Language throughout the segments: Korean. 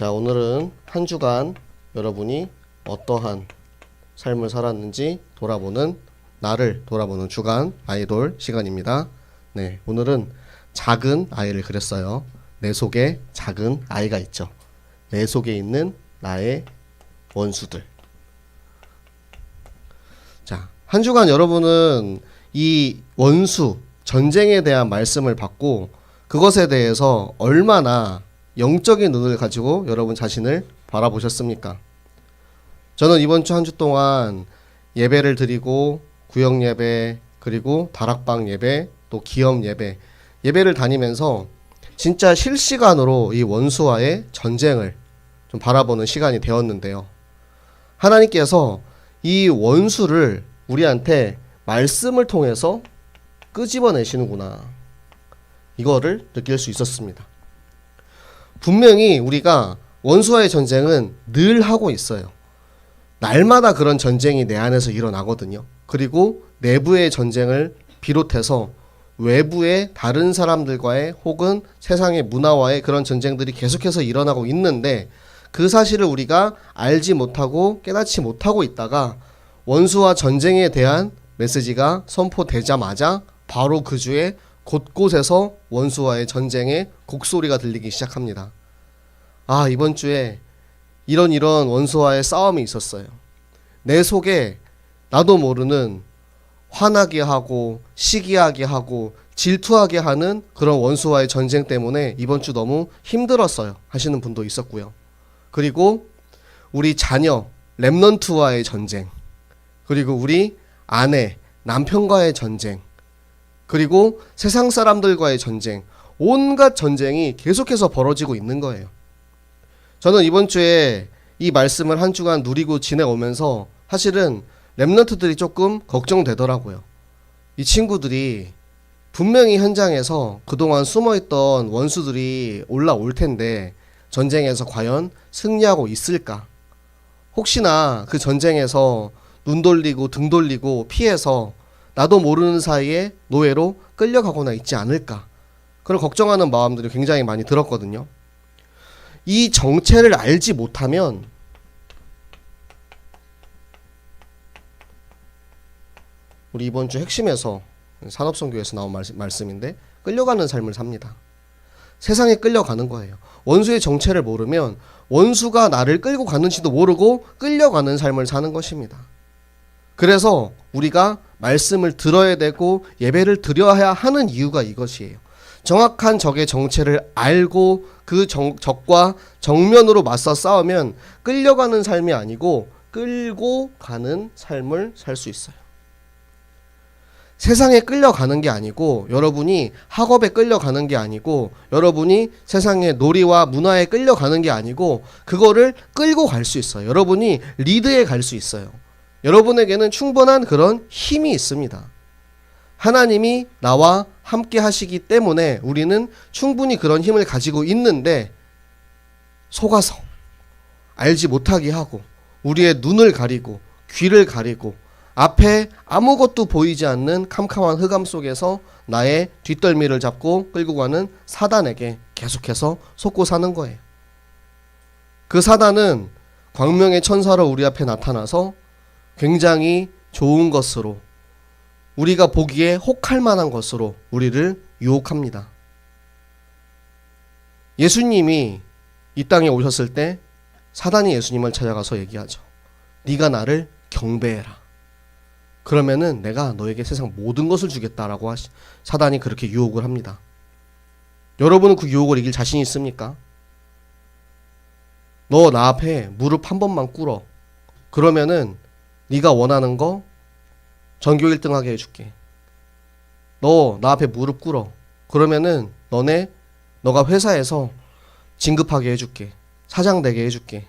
자, 오늘은 한 주간 여러분이 어떠한 삶을 살았는지 나를 돌아보는 주간 아이돌 시간입니다. 네, 오늘은 작은 아이를 그렸어요. 내 속에 작은 아이가 있죠. 내 속에 있는 나의 원수들. 자, 한 주간 여러분은 이 원수, 전쟁에 대한 말씀을 받고 그것에 대해서 얼마나 영적인 눈을 가지고 여러분 자신을 바라보셨습니까? 저는 이번 주 한 주 동안 예배를 드리고 구역 예배, 그리고 다락방 예배, 또 기업 예배를 다니면서 진짜 실시간으로 이 원수와의 전쟁을 좀 바라보는 시간이 되었는데요. 하나님께서 이 원수를 우리한테 말씀을 통해서 끄집어내시는구나. 이거를 느낄 수 있었습니다. 분명히 우리가 원수와의 전쟁은 늘 하고 있어요. 날마다 그런 전쟁이 내 안에서 일어나거든요. 그리고 내부의 전쟁을 비롯해서 외부의 다른 사람들과의 혹은 세상의 문화와의 그런 전쟁들이 계속해서 일어나고 있는데 그 사실을 우리가 알지 못하고 깨닫지 못하고 있다가 원수와 전쟁에 대한 메시지가 선포되자마자 바로 그 주에 곳곳에서 원수와의 전쟁의 곡소리가 들리기 시작합니다. 아, 이번 주에 이런 원수와의 싸움이 있었어요. 내 속에 나도 모르는 화나게 하고 시기하게 하고 질투하게 하는 그런 원수와의 전쟁 때문에 이번 주 너무 힘들었어요 하시는 분도 있었고요. 그리고 우리 자녀 렘넌트와의 전쟁, 그리고 우리 아내 남편과의 전쟁, 그리고 세상 사람들과의 전쟁, 온갖 전쟁이 계속해서 벌어지고 있는 거예요. 저는 이번 주에 이 말씀을 한 주간 누리고 지내오면서 사실은 렘넌트들이 조금 걱정되더라고요. 이 친구들이 분명히 현장에서 그동안 숨어있던 원수들이 올라올 텐데 전쟁에서 과연 승리하고 있을까? 혹시나 그 전쟁에서 눈 돌리고 등 돌리고 피해서 나도 모르는 사이에 노예로 끌려가거나 있지 않을까? 그런 걱정하는 마음들이 굉장히 많이 들었거든요. 이 정체를 알지 못하면 우리 이번 주 핵심에서 산업선교에서 나온 말씀인데 끌려가는 삶을 삽니다. 세상에 끌려가는 거예요. 원수의 정체를 모르면 원수가 나를 끌고 가는지도 모르고 끌려가는 삶을 사는 것입니다. 그래서 우리가 말씀을 들어야 되고 예배를 드려야 하는 이유가 이것이에요. 정확한 적의 정체를 알고 그 적과 정면으로 맞서 싸우면 끌려가는 삶이 아니고 끌고 가는 삶을 살 수 있어요. 세상에 끌려가는 게 아니고 여러분이 학업에 끌려가는 게 아니고 여러분이 세상의 놀이와 문화에 끌려가는 게 아니고 그거를 끌고 갈 수 있어요. 여러분이 리드해 갈 수 있어요. 여러분에게는 충분한 그런 힘이 있습니다. 하나님이 나와 함께 하시기 때문에 우리는 충분히 그런 힘을 가지고 있는데 속아서 알지 못하게 하고 우리의 눈을 가리고 귀를 가리고 앞에 아무것도 보이지 않는 캄캄한 흑암 속에서 나의 뒷덜미를 잡고 끌고 가는 사단에게 계속해서 속고 사는 거예요. 그 사단은 광명의 천사로 우리 앞에 나타나서 굉장히 좋은 것으로 우리가 보기에 혹할 만한 것으로 우리를 유혹합니다. 예수님이 이 땅에 오셨을 때 사단이 예수님을 찾아가서 얘기하죠. 네가 나를 경배해라. 그러면은 내가 너에게 세상 모든 것을 주겠다라고 사단이 그렇게 유혹을 합니다. 여러분은 그 유혹을 이길 자신이 있습니까? 너 나 앞에 무릎 한 번만 꿇어. 그러면은 네가 원하는 거 전교 1등 하게 해줄게. 너 나 앞에 무릎 꿇어. 그러면은 너가 회사에서 진급하게 해줄게. 사장 되게 해줄게.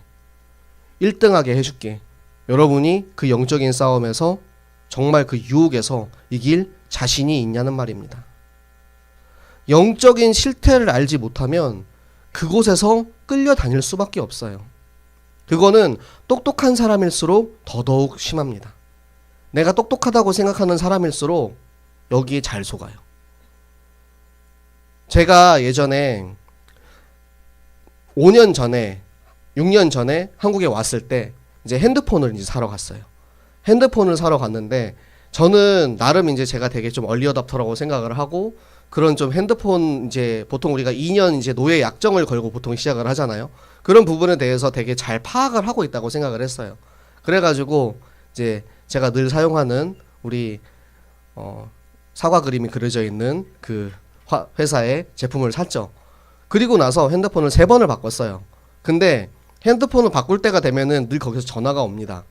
1등 하게 해줄게. 여러분이 그 영적인 싸움에서 정말 그 유혹에서 이길 자신이 있냐는 말입니다. 영적인 실태를 알지 못하면 그곳에서 끌려다닐 수밖에 없어요. 그거는 똑똑한 사람일수록 더더욱 심합니다. 내가 똑똑하다고 생각하는 사람일수록 여기에 잘 속아요. 제가 예전에 5년 전에 6년 전에 한국에 왔을 때 이제 핸드폰을 이제 사러 갔어요. 핸드폰을 사러 갔는데 저는 나름 이제 제가 되게 좀 얼리 어답터라고 생각을 하고 그런 좀 핸드폰 이제 보통 우리가 2년 이제 노예 약정을 걸고 보통 시작을 하잖아요. 그런 부분에 대해서 되게 잘 파악을 하고 있다고 생각을 했어요. 그래가지고 이제 제가 늘 사용하는 우리 사과 그림이 그려져 있는 그 회사의 제품을 샀죠. 그리고 나서 핸드폰을 3번을 바꿨어요. 근데 핸드폰을 바꿀 때가 되면은 늘 거기서 전화가 옵니다.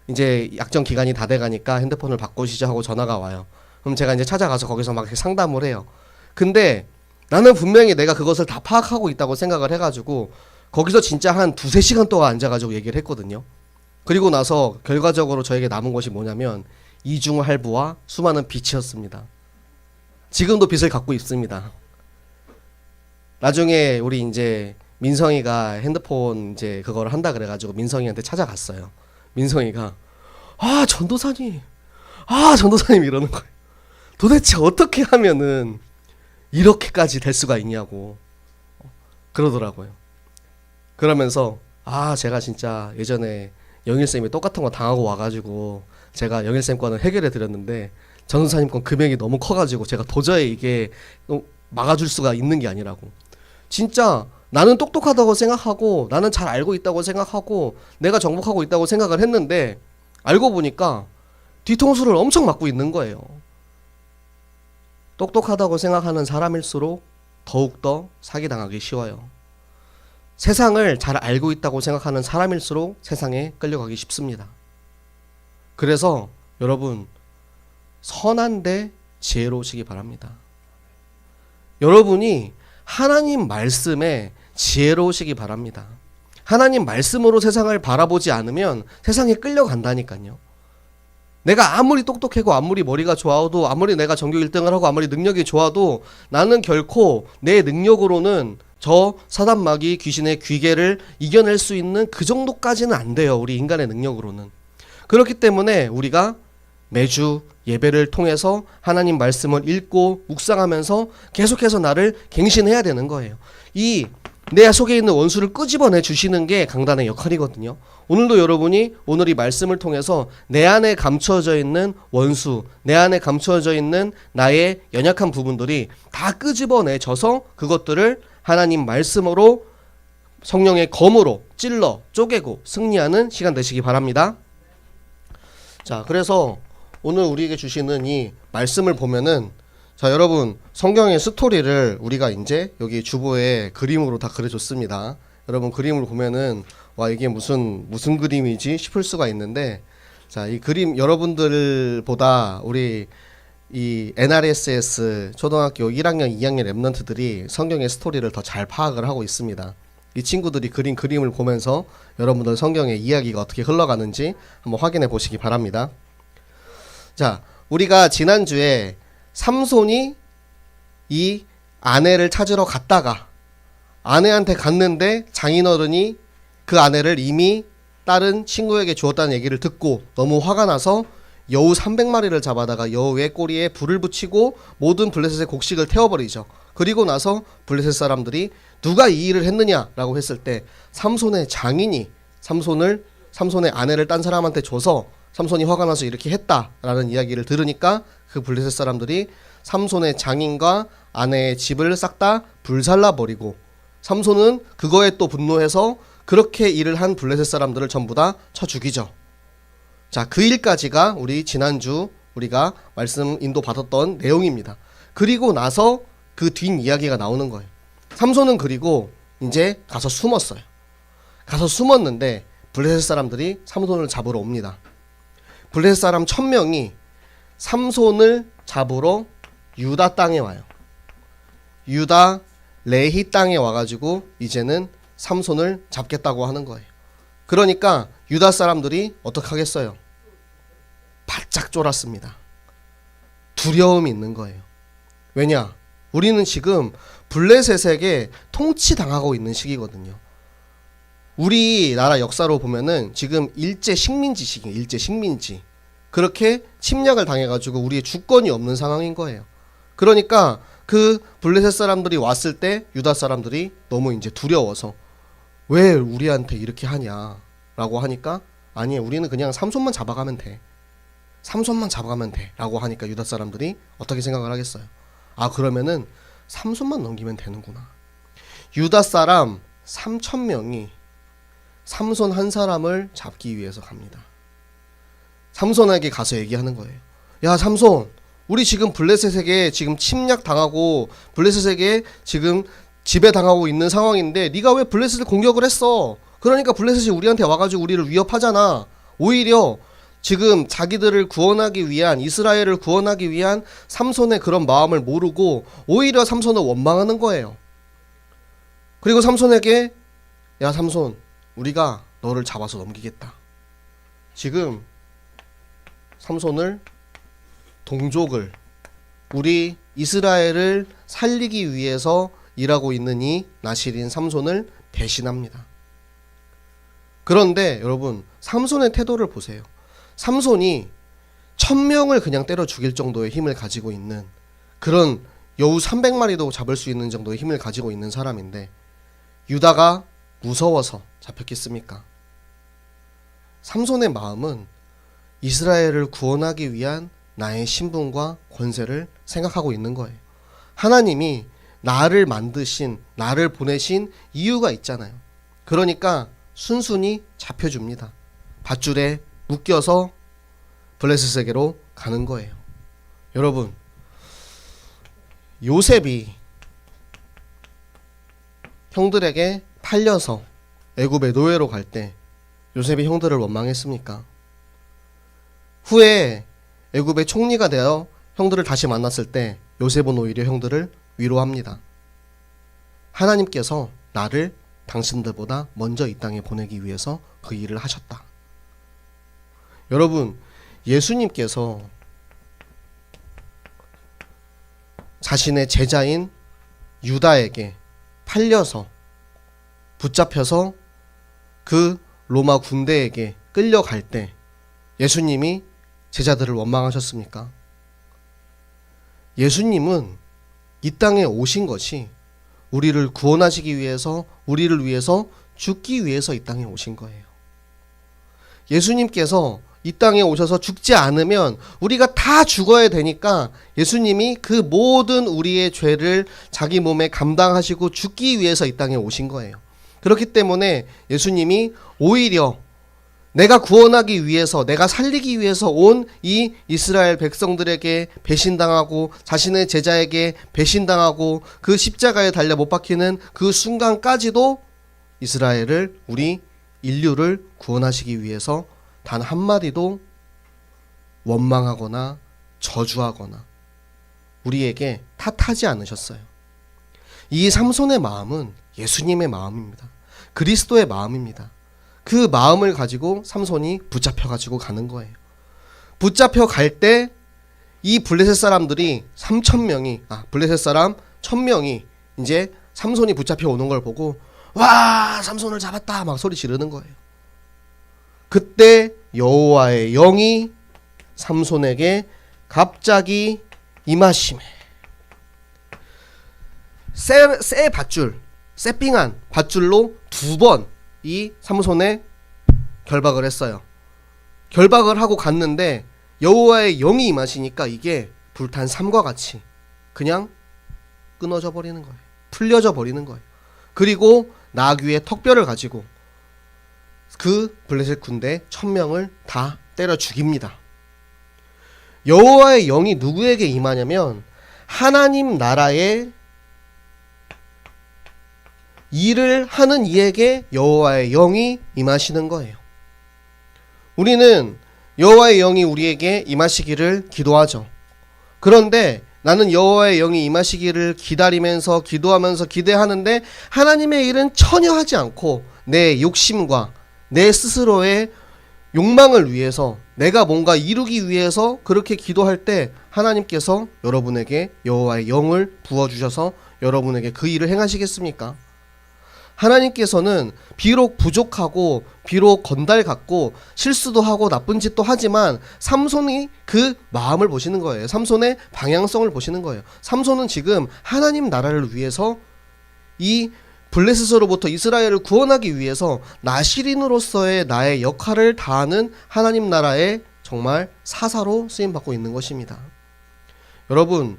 이제 약정 기간이 다 돼가니까 핸드폰을 바꾸시죠 하고 전화가 와요. 그럼 제가 이제 찾아가서 거기서 막 상담을 해요. 근데 나는 분명히 내가 그것을 다 파악하고 있다고 생각을 해가지고 거기서 진짜 한 2-3시간 동안 앉아가지고 얘기를 했거든요. 그리고 나서 결과적으로 저에게 남은 것이 뭐냐면 이중할부와 수많은 빚이었습니다. 지금도 빚을 갖고 있습니다. 나중에 우리 이제 민성이가 핸드폰 이제 그걸 한다 그래가지고 민성이한테 찾아갔어요. 민성이가 전도사님 이러는 거예요. 도대체 어떻게 하면은 이렇게까지 될 수가 있냐고 그러더라고요. 그러면서 제가 진짜 예전에 영일쌤이 똑같은 거 당하고 와가지고 제가 영일쌤 거는 해결해 드렸는데 전도사님 건 금액이 너무 커가지고 제가 도저히 이게 막아줄 수가 있는 게 아니라고. 진짜 나는 똑똑하다고 생각하고 나는 잘 알고 있다고 생각하고 내가 정복하고 있다고 생각을 했는데 알고 보니까 뒤통수를 엄청 맞고 있는 거예요. 똑똑하다고 생각하는 사람일수록 더욱더 사기당하기 쉬워요. 세상을 잘 알고 있다고 생각하는 사람일수록 세상에 끌려가기 쉽습니다. 그래서 여러분 선한데 지혜로우시기 바랍니다. 여러분이 하나님 말씀에 지혜로우시기 바랍니다. 하나님 말씀으로 세상을 바라보지 않으면 세상에 끌려간다니까요. 내가 아무리 똑똑하고 아무리 머리가 좋아도 아무리 내가 전교 1등을 하고 아무리 능력이 좋아도 나는 결코 내 능력으로는 저 사단마귀 귀신의 귀계를 이겨낼 수 있는 그 정도까지는 안 돼요. 우리 인간의 능력으로는. 그렇기 때문에 우리가 매주 예배를 통해서 하나님 말씀을 읽고 묵상하면서 계속해서 나를 갱신해야 되는 거예요. 내 속에 있는 원수를 끄집어내 주시는 게 강단의 역할이거든요. 오늘도 여러분이 오늘 이 말씀을 통해서 내 안에 감추어져 있는 원수, 내 안에 감추어져 있는 나의 연약한 부분들이 다 끄집어내져서 그것들을 하나님 말씀으로 성령의 검으로 찔러 쪼개고 승리하는 시간 되시기 바랍니다. 자, 그래서 오늘 우리에게 주시는 이 말씀을 보면은 자, 여러분 성경의 스토리를 우리가 이제 여기 주보에 그림으로 다 그려줬습니다. 여러분 그림을 보면은 와 이게 무슨 그림이지 싶을 수가 있는데 자, 이 그림 여러분들보다 우리 이 NRSS 초등학교 1학년, 2학년 랩런트들이 성경의 스토리를 더 잘 파악을 하고 있습니다. 이 친구들이 그린 그림을 보면서 여러분들 성경의 이야기가 어떻게 흘러가는지 한번 확인해 보시기 바랍니다. 자, 우리가 지난주에 삼손이 이 아내를 찾으러 갔다가 아내한테 갔는데 장인어른이 그 아내를 이미 다른 친구에게 주었다는 얘기를 듣고 너무 화가 나서 여우 300마리를 잡아다가 여우의 꼬리에 불을 붙이고 모든 블레셋의 곡식을 태워버리죠. 그리고 나서 블레셋 사람들이 누가 이 일을 했느냐라고 했을 때 삼손의 장인이 삼손의 아내를 딴 사람한테 줘서 삼손이 화가 나서 이렇게 했다라는 이야기를 들으니까 그 블레셋 사람들이 삼손의 장인과 아내의 집을 싹 다 불살라버리고 삼손은 그거에 또 분노해서 그렇게 일을 한 블레셋 사람들을 전부 다 쳐 죽이죠. 자, 그 일까지가 우리 지난주 우리가 말씀 인도 받았던 내용입니다. 그리고 나서 그 뒷이야기가 나오는 거예요. 삼손은 그리고 이제 가서 숨었어요. 가서 숨었는데 블레셋 사람들이 삼손을 잡으러 옵니다. 블레셋 사람 1000명이 삼손을 잡으러 유다 땅에 와요. 유다 레히 땅에 와가지고 이제는 삼손을 잡겠다고 하는 거예요. 그러니까 유다 사람들이 어떻게 하겠어요? 바짝 쫄았습니다. 두려움이 있는 거예요. 왜냐? 우리는 지금 블레셋에게 통치당하고 있는 시기거든요. 우리나라 역사로 보면은 지금 일제 식민지 시기예요. 일제 식민지. 그렇게 침략을 당해가지고 우리의 주권이 없는 상황인 거예요. 그러니까 그 블레셋 사람들이 왔을 때 유다 사람들이 너무 이제 두려워서 왜 우리한테 이렇게 하냐라고 하니까 아니 우리는 그냥 삼손만 잡아가면 돼. 삼손만 잡아가면 돼 라고 하니까 유다 사람들이 어떻게 생각을 하겠어요? 아 그러면은 삼손만 넘기면 되는구나. 유다 사람 3,000명이 삼손 한 사람을 잡기 위해서 갑니다. 삼손에게 가서 얘기하는 거예요. 야 삼손, 우리 지금 블레셋에게 지금 침략 당하고 블레셋에게 지금 지배당하고 있는 상황인데 네가 왜 블레셋을 공격을 했어? 그러니까 블레셋이 우리한테 와가지고 우리를 위협하잖아. 오히려 지금 자기들을 구원하기 위한, 이스라엘을 구원하기 위한 삼손의 그런 마음을 모르고 오히려 삼손을 원망하는 거예요. 그리고 삼손에게 야 삼손, 우리가 너를 잡아서 넘기겠다. 지금 삼손을, 동족을, 우리 이스라엘을 살리기 위해서 일하고 있는 이 나실인 삼손을 배신합니다. 그런데 여러분, 삼손의 태도를 보세요. 삼손이 1,000명을 그냥 때려 죽일 정도의 힘을 가지고 있는, 그런 여우 300마리도 잡을 수 있는 정도의 힘을 가지고 있는 사람인데 유다가 무서워서 잡혔겠습니까? 삼손의 마음은 이스라엘을 구원하기 위한 나의 신분과 권세를 생각하고 있는 거예요. 하나님이 나를 만드신, 나를 보내신 이유가 있잖아요. 그러니까 순순히 잡혀줍니다. 밧줄에 묶여서 블레셋에게로 가는 거예요. 여러분, 요셉이 형들에게 팔려서 애굽의 노예로 갈 때 요셉이 형들을 원망했습니까? 후에 애굽의 총리가 되어 형들을 다시 만났을 때 요셉은 오히려 형들을 위로합니다. 하나님께서 나를 당신들보다 먼저 이 땅에 보내기 위해서 그 일을 하셨다. 여러분, 예수님께서 자신의 제자인 유다에게 팔려서 붙잡혀서 그 로마 군대에게 끌려갈 때 예수님이 제자들을 원망하셨습니까? 예수님은 이 땅에 오신 것이 우리를 구원하시기 위해서, 우리를 위해서 죽기 위해서 이 땅에 오신 거예요. 예수님께서 이 땅에 오셔서 죽지 않으면 우리가 다 죽어야 되니까 예수님이 그 모든 우리의 죄를 자기 몸에 감당하시고 죽기 위해서 이 땅에 오신 거예요. 그렇기 때문에 예수님이 오히려 내가 구원하기 위해서, 내가 살리기 위해서 온 이 이스라엘 백성들에게 배신당하고 자신의 제자에게 배신당하고 그 십자가에 달려 못 박히는 그 순간까지도 이스라엘을, 우리 인류를 구원하시기 위해서 단 한마디도 원망하거나 저주하거나 우리에게 탓하지 않으셨어요. 이 삼손의 마음은 예수님의 마음입니다. 그리스도의 마음입니다. 그 마음을 가지고 삼손이 붙잡혀 가지고 가는 거예요. 붙잡혀 갈 때 이 블레셋 사람들이 3,000명이, 블레셋 사람 1,000명이 이제 삼손이 붙잡혀 오는 걸 보고 와, 삼손을 잡았다 막 소리 지르는 거예요. 그때 여호와의 영이 삼손에게 갑자기 임하시매 새 밧줄, 새삥한 밧줄로 2번 이 삼손에 결박을 했어요. 결박을 하고 갔는데 여호와의 영이 임하시니까 이게 불탄 삼과 같이 그냥 끊어져 버리는 거예요. 풀려져 버리는 거예요. 그리고 나귀의 턱뼈를 가지고 그 블레셋 군대 1,000명을 다 때려 죽입니다. 여호와의 영이 누구에게 임하냐면 하나님 나라의 일을 하는 이에게 여호와의 영이 임하시는 거예요. 우리는 여호와의 영이 우리에게 임하시기를 기도하죠. 그런데 나는 여호와의 영이 임하시기를 기다리면서 기도하면서 기대하는데 하나님의 일은 전혀 하지 않고 내 욕심과 내 스스로의 욕망을 위해서, 내가 뭔가 이루기 위해서 그렇게 기도할 때 하나님께서 여러분에게 여호와의 영을 부어주셔서 여러분에게 그 일을 행하시겠습니까? 하나님께서는 비록 부족하고 비록 건달 같고 실수도 하고 나쁜 짓도 하지만 삼손이 그 마음을 보시는 거예요. 삼손의 방향성을 보시는 거예요. 삼손은 지금 하나님 나라를 위해서 이 블레셋으로부터 이스라엘을 구원하기 위해서 나시린으로서의 나의 역할을 다하는 하나님 나라의 정말 사사로 쓰임받고 있는 것입니다. 여러분,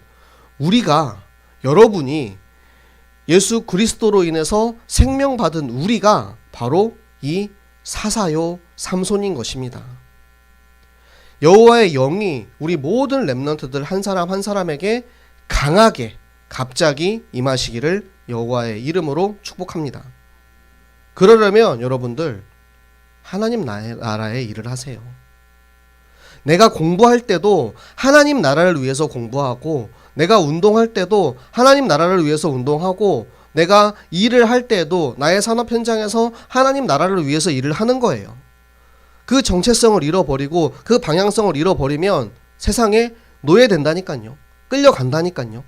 여러분이 예수 그리스도로 인해서 생명받은 우리가 바로 이 사사요 삼손인 것입니다. 여호와의 영이 우리 모든 렘넌트들 한 사람 한 사람에게 강하게 갑자기 임하시기를 여호와의 이름으로 축복합니다. 그러려면 여러분들 하나님 나라의 일을 하세요. 내가 공부할 때도 하나님 나라를 위해서 공부하고, 내가 운동할 때도 하나님 나라를 위해서 운동하고, 내가 일을 할 때도 나의 산업 현장에서 하나님 나라를 위해서 일을 하는 거예요. 그 정체성을 잃어버리고 그 방향성을 잃어버리면 세상에 노예된다니까요. 끌려간다니까요.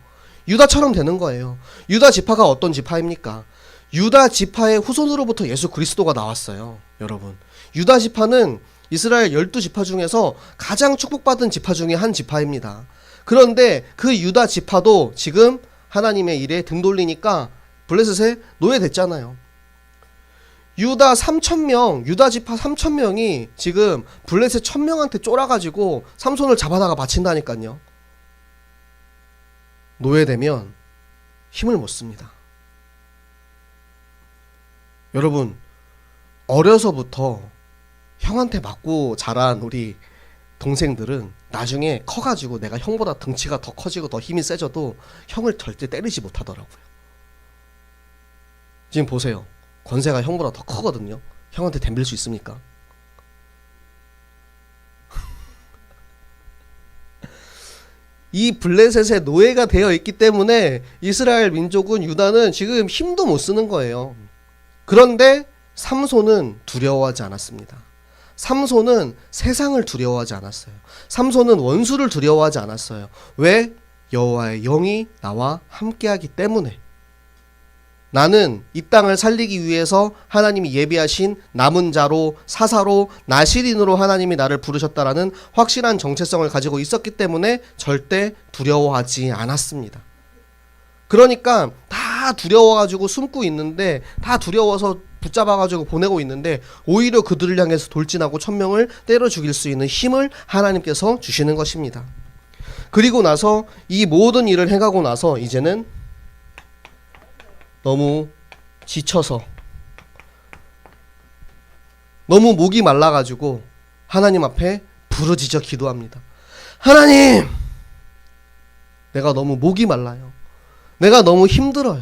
유다처럼 되는 거예요. 유다 지파가 어떤 지파입니까? 유다 지파의 후손으로부터 예수 그리스도가 나왔어요. 여러분, 유다 지파는 이스라엘 12지파 중에서 가장 축복받은 지파 중에 한 지파입니다. 그런데 그 유다 지파도 지금 하나님의 일에 등 돌리니까 블레셋에 노예됐잖아요. 유다 3,000명, 유다 지파 3,000명이 지금 블레셋 1,000명한테 쫄아가지고 삼손을 잡아다가 바친다니까요. 노예되면 힘을 못 씁니다. 여러분, 어려서부터 형한테 맞고 자란 우리 동생들은 나중에 커가지고 내가 형보다 덩치가 더 커지고 더 힘이 세져도 형을 절대 때리지 못하더라고요. 지금 보세요. 권세가 형보다 더 크거든요. 형한테 덤빌 수 있습니까? 이 블레셋의 노예가 되어 있기 때문에 이스라엘 민족은, 유다는 지금 힘도 못 쓰는 거예요. 그런데 삼손은 두려워하지 않았습니다. 삼손은 세상을 두려워하지 않았어요. 삼손은 원수를 두려워하지 않았어요. 왜? 여호와의 영이 나와 함께하기 때문에. 나는 이 땅을 살리기 위해서 하나님이 예비하신 남은 자로, 사사로, 나시린으로 하나님이 나를 부르셨다라는 확실한 정체성을 가지고 있었기 때문에 절대 두려워하지 않았습니다. 그러니까 다 두려워가지고 숨고 있는데, 다 두려워서 붙잡아가지고 보내고 있는데, 오히려 그들을 향해서 돌진하고 1,000명을 때려 죽일 수 있는 힘을 하나님께서 주시는 것입니다. 그리고 나서 이 모든 일을 행하고 나서 이제는 너무 지쳐서, 너무 목이 말라가지고 하나님 앞에 부르짖어 기도합니다. 하나님, 내가 너무 목이 말라요. 내가 너무 힘들어요.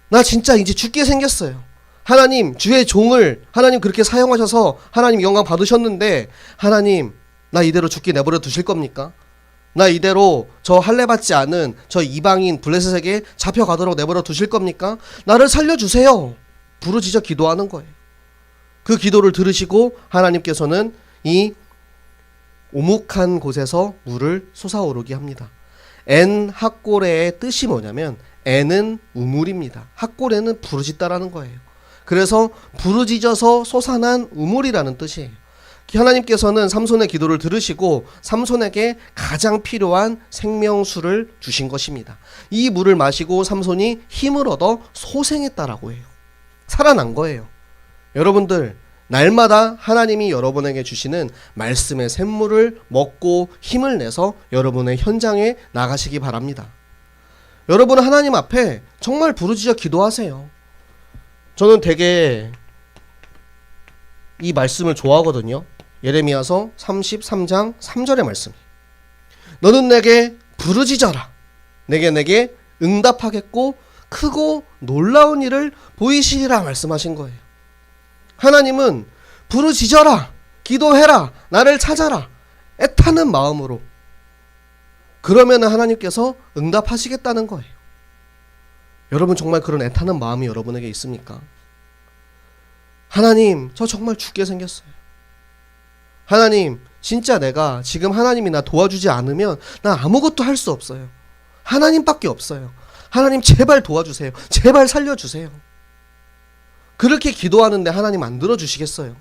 나 진짜 이제 죽게 생겼어요. 하나님, 주의 종을 하나님 그렇게 사용하셔서 하나님 영광 받으셨는데, 하나님, 나 이대로 죽게 내버려 두실 겁니까? 나 이대로 저 할례받지 않은 저 이방인 블레셋에게 잡혀가도록 내버려 두실 겁니까? 나를 살려주세요. 부르짖어 기도하는 거예요. 그 기도를 들으시고 하나님께서는 이 오목한 곳에서 물을 솟아오르게 합니다. 엔 학고레의 뜻이 뭐냐면, 엔은 우물입니다. 학고레는 부르짖다라는 거예요. 그래서 부르짖어서 솟아난 우물이라는 뜻이에요. 하나님께서는 삼손의 기도를 들으시고 삼손에게 가장 필요한 생명수를 주신 것입니다. 이 물을 마시고 삼손이 힘을 얻어 소생했다라고 해요. 살아난 거예요. 여러분들, 날마다 하나님이 여러분에게 주시는 말씀의 샘물을 먹고 힘을 내서 여러분의 현장에 나가시기 바랍니다. 여러분, 하나님 앞에 정말 부르짖어 기도하세요. 저는 되게 이 말씀을 좋아하거든요. 예레미야서 33장 3절의 말씀. 너는 내게 부르짖어라. 내게 응답하겠고 크고 놀라운 일을 보이시리라 말씀하신 거예요. 하나님은 부르짖어라, 기도해라, 나를 찾아라, 애타는 마음으로. 그러면 하나님께서 응답하시겠다는 거예요. 여러분, 정말 그런 애타는 마음이 여러분에게 있습니까? 하나님, 저 정말 죽게 생겼어요. 하나님, 진짜 내가 지금 하나님이 나 도와주지 않으면 나 아무것도 할 수 없어요. 하나님밖에 없어요. 하나님, 제발 도와주세요. 제발 살려주세요. 그렇게 기도하는데 하나님 안 들어주시겠어요?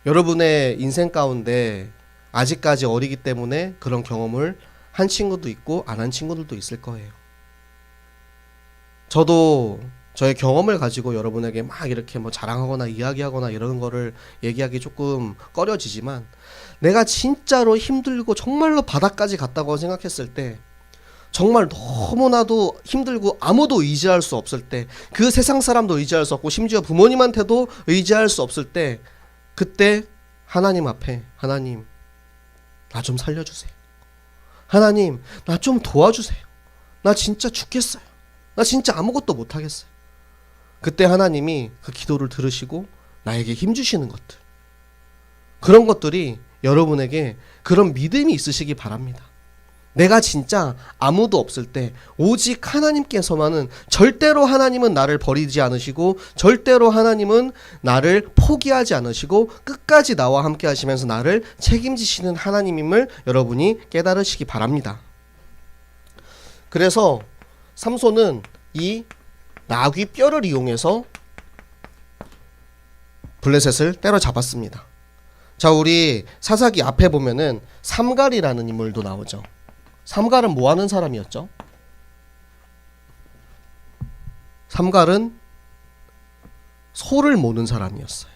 여러분의 인생 가운데 아직까지 어리기 때문에 그런 경험을 한 친구도 있고 안 한 친구들도 있을 거예요. 저도 저의 경험을 가지고 여러분에게 막 이렇게 뭐 자랑하거나 이야기하거나 이런 거를 얘기하기 조금 꺼려지지만, 내가 진짜로 힘들고 정말로 바닥까지 갔다고 생각했을 때, 정말 너무나도 힘들고 아무도 의지할 수 없을 때, 그 세상 사람도 의지할 수 없고 심지어 부모님한테도 의지할 수 없을 때, 그때 하나님 앞에, 하나님 나 좀 살려주세요, 하나님 나 좀 도와주세요, 나 진짜 죽겠어요, 나 진짜 아무것도 못하겠어요. 그때 하나님이 그 기도를 들으시고 나에게 힘주시는 것들, 그런 것들이 여러분에게 그런 믿음이 있으시기 바랍니다. 내가 진짜 아무도 없을 때 오직 하나님께서만은, 절대로 하나님은 나를 버리지 않으시고 절대로 하나님은 나를 포기하지 않으시고 끝까지 나와 함께 하시면서 나를 책임지시는 하나님임을 여러분이 깨달으시기 바랍니다. 그래서 삼손은 이 나귀 뼈를 이용해서 블레셋을 때려잡았습니다. 자, 우리 사사기 앞에 보면은 삼갈이라는 인물도 나오죠. 삼갈은 뭐 하는 사람이었죠? 삼갈은 소를 모는 사람이었어요.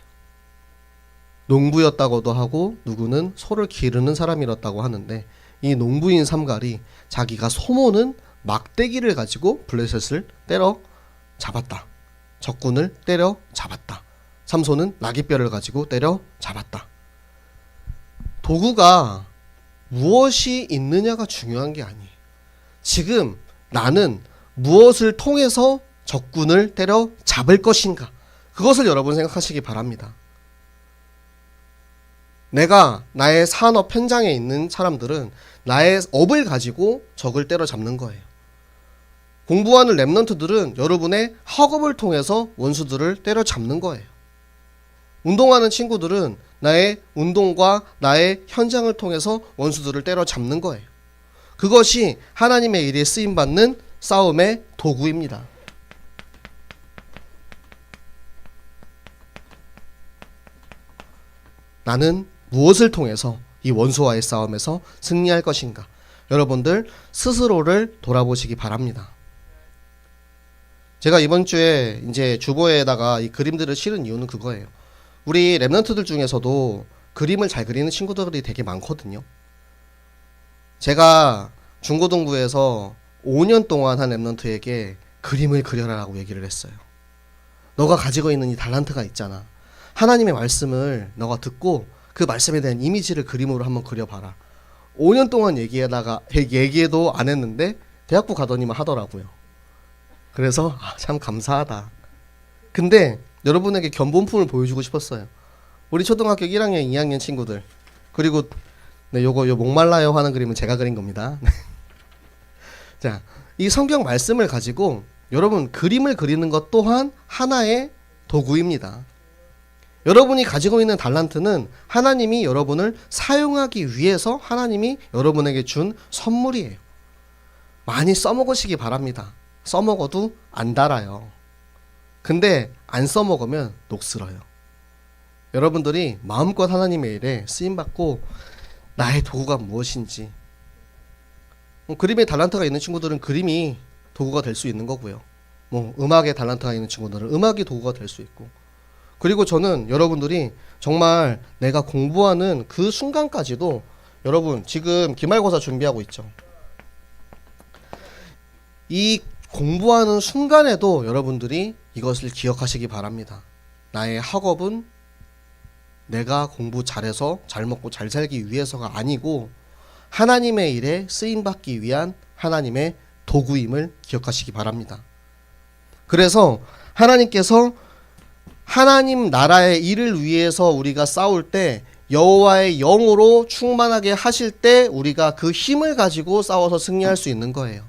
농부였다고도 하고 누구는 소를 기르는 사람이었다고 하는데, 이 농부인 삼갈이 자기가 소 모는 막대기를 가지고 블레셋을 때려 잡았다. 적군을 때려 잡았다. 삼손은 나귀뼈를 가지고 때려 잡았다. 도구가 무엇이 있느냐가 중요한 게 아니에요. 지금 나는 무엇을 통해서 적군을 때려 잡을 것인가, 그것을 여러분 생각하시기 바랍니다. 내가 나의 산업 현장에 있는 사람들은 나의 업을 가지고 적을 때려 잡는 거예요. 공부하는 랩런트들은 여러분의 학업을 통해서 원수들을 때려 잡는 거예요. 운동하는 친구들은 나의 운동과 나의 현장을 통해서 원수들을 때려잡는 거예요. 그것이 하나님의 일에 쓰임받는 싸움의 도구입니다. 나는 무엇을 통해서 이 원수와의 싸움에서 승리할 것인가? 여러분들 스스로를 돌아보시기 바랍니다. 제가 이번 주에 이제 주보에다가 이 그림들을 실은 이유는 그거예요. 우리 랩런트들 중에서도 그림을 잘 그리는 친구들이 되게 많거든요. 제가 중고등부에서 5년 동안 한 랩런트에게 그림을 그려라라고 얘기를 했어요. 너가 가지고 있는 이 달란트가 있잖아. 하나님의 말씀을 너가 듣고 그 말씀에 대한 이미지를 그림으로 한번 그려봐라. 5년 동안 얘기해도 안 했는데 대학부 가더니만 하더라고요. 그래서 참 감사하다. 근데 여러분에게 견본품을 보여주고 싶었어요. 우리 초등학교 1학년, 2학년 친구들, 그리고 요 목말라요 하는 그림은 제가 그린 겁니다. 자, 이 성경 말씀을 가지고 여러분 그림을 그리는 것 또한 하나의 도구입니다. 여러분이 가지고 있는 달란트는 하나님이 여러분을 사용하기 위해서 하나님이 여러분에게 준 선물이에요. 많이 써먹으시기 바랍니다. 써먹어도 안 달아요. 근데 안 써먹으면 녹슬어요. 여러분들이 마음껏 하나님의 일에 쓰임받고 나의 도구가 무엇인지, 그림에 달란트가 있는 친구들은 그림이 도구가 될 수 있는 거고요. 음악에 달란트가 있는 친구들은 음악이 도구가 될 수 있고, 그리고 저는 여러분들이 정말 내가 공부하는 그 순간까지도, 여러분 지금 기말고사 준비하고 있죠. 이 공부하는 순간에도 여러분들이 이것을 기억하시기 바랍니다. 나의 학업은 내가 공부 잘해서 잘 먹고 잘 살기 위해서가 아니고 하나님의 일에 쓰임받기 위한 하나님의 도구임을 기억하시기 바랍니다. 그래서 하나님께서 하나님 나라의 일을 위해서 우리가 싸울 때 여호와의 영으로 충만하게 하실 때 우리가 그 힘을 가지고 싸워서 승리할 수 있는 거예요.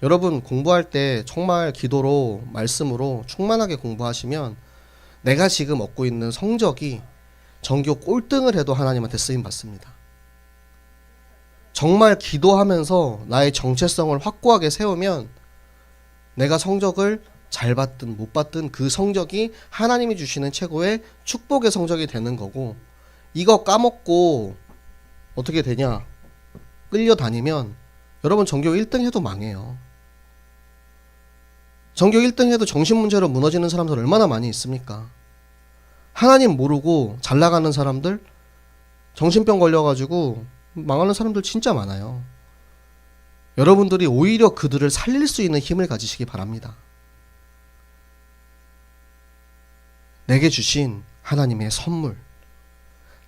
여러분 공부할 때 정말 기도로 말씀으로 충만하게 공부하시면 내가 지금 얻고 있는 성적이 전교 꼴등을 해도 하나님한테 쓰임 받습니다. 정말 기도하면서 나의 정체성을 확고하게 세우면 내가 성적을 잘 받든 못 받든 그 성적이 하나님이 주시는 최고의 축복의 성적이 되는 거고, 이거 까먹고 어떻게 되냐, 끌려다니면 여러분 전교 1등 해도 망해요. 전교 1등 해도 정신문제로 무너지는 사람들 얼마나 많이 있습니까? 하나님 모르고 잘 나가는 사람들, 정신병 걸려가지고 망하는 사람들 진짜 많아요. 여러분들이 오히려 그들을 살릴 수 있는 힘을 가지시기 바랍니다. 내게 주신 하나님의 선물,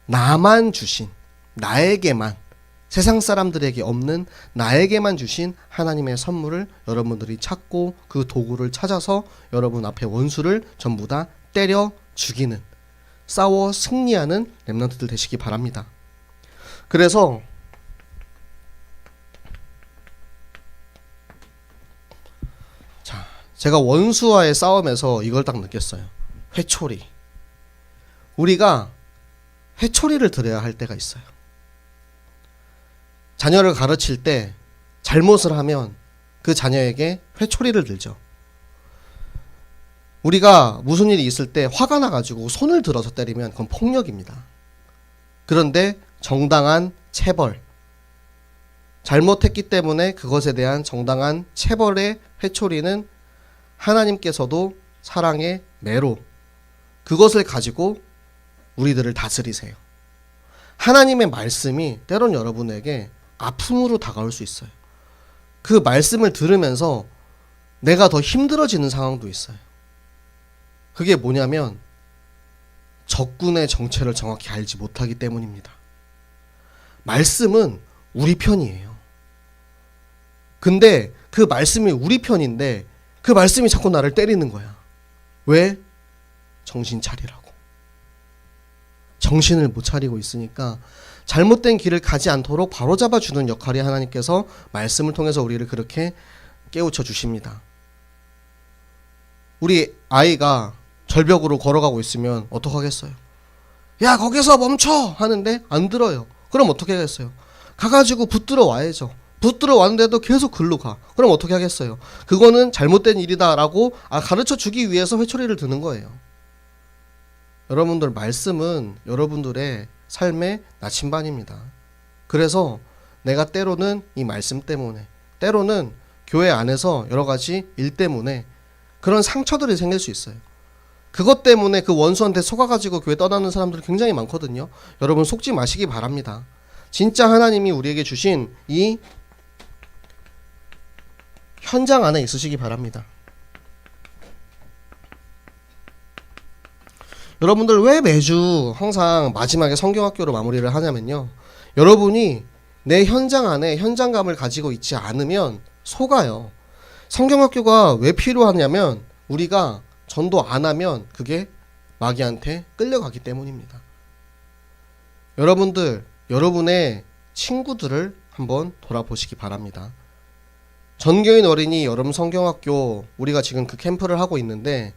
나만 주신, 나에게만, 세상 사람들에게 없는 나에게만 주신 하나님의 선물을 여러분들이 찾고 그 도구를 찾아서 여러분 앞에 원수를 전부 다 때려 죽이는, 싸워 승리하는 렘넌트들 되시기 바랍니다. 그래서 제가 원수와의 싸움에서 이걸 딱 느꼈어요. 회초리. 우리가 회초리를 들어야 할 때가 있어요. 자녀를 가르칠 때 잘못을 하면 그 자녀에게 회초리를 들죠. 우리가 무슨 일이 있을 때 화가 나가지고 손을 들어서 때리면 그건 폭력입니다. 그런데 정당한 체벌, 잘못했기 때문에 그것에 대한 정당한 체벌의 회초리는 하나님께서도 사랑의 매로, 그것을 가지고 우리들을 다스리세요. 하나님의 말씀이 때론 여러분에게 아픔으로 다가올 수 있어요. 그 말씀을 들으면서 내가 더 힘들어지는 상황도 있어요. 그게 뭐냐면 적군의 정체를 정확히 알지 못하기 때문입니다. 말씀은 우리 편이에요. 근데 그 말씀이 우리 편인데 그 말씀이 자꾸 나를 때리는 거야. 왜? 정신 차리라고. 정신을 못 차리고 있으니까 잘못된 길을 가지 않도록 바로잡아주는 역할이 하나님께서 말씀을 통해서 우리를 그렇게 깨우쳐 주십니다. 우리 아이가 절벽으로 걸어가고 있으면 어떡하겠어요? 야, 거기서 멈춰! 하는데 안 들어요. 그럼 어떻게 하겠어요? 가가지고 붙들어 와야죠. 붙들어 왔는데도 계속 글로 가. 그럼 어떻게 하겠어요? 그거는 잘못된 일이다라고 가르쳐 주기 위해서 회초리를 드는 거예요. 여러분들 말씀은 여러분들의 삶의 나침반입니다. 그래서 내가 때로는 이 말씀 때문에, 때로는 교회 안에서 여러 가지 일 때문에 그런 상처들이 생길 수 있어요. 그것 때문에 그 원수한테 속아가지고 교회 떠나는 사람들이 굉장히 많거든요. 여러분 속지 마시기 바랍니다. 진짜 하나님이 우리에게 주신 이 현장 안에 있으시기 바랍니다. 여러분들 왜 매주 항상 마지막에 성경학교로 마무리를 하냐면요. 여러분이 내 현장 안에 현장감을 가지고 있지 않으면 속아요. 성경학교가 왜 필요하냐면 우리가 전도 안 하면 그게 마귀한테 끌려가기 때문입니다. 여러분들, 여러분의 친구들을 한번 돌아보시기 바랍니다. 전교인 어린이 여름 성경학교, 우리가 지금 그 캠프를 하고 있는데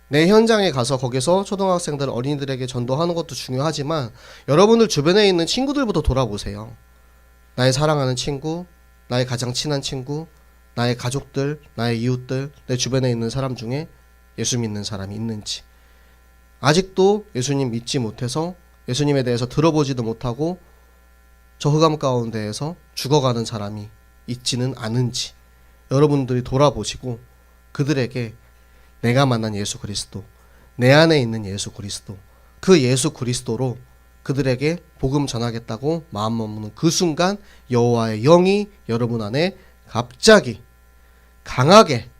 내 현장에 가서 거기서 초등학생들, 어린이들에게 전도하는 것도 중요하지만 여러분들 주변에 있는 친구들부터 돌아보세요. 나의 사랑하는 친구, 나의 가장 친한 친구, 나의 가족들, 나의 이웃들, 내 주변에 있는 사람 중에 예수 믿는 사람이 있는지, 아직도 예수님 믿지 못해서 예수님에 대해서 들어보지도 못하고 저 흑암 가운데에서 죽어가는 사람이 있지는 않은지 여러분들이 돌아보시고 그들에게 내가 만난 예수 그리스도, 내 안에 있는 예수 그리스도, 그 예수 그리스도로 그들에게 복음 전하겠다고 마음 먹는 그 순간 여호와의 영이 여러분 안에 갑자기 강하게,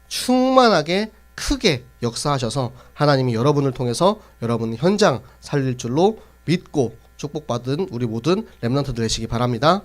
충만하게, 크게 역사하셔서 하나님이 여러분을 통해서 여러분 현장 살릴 줄로 믿고 축복받은 우리 모든 렘넌트들 되시기 바랍니다.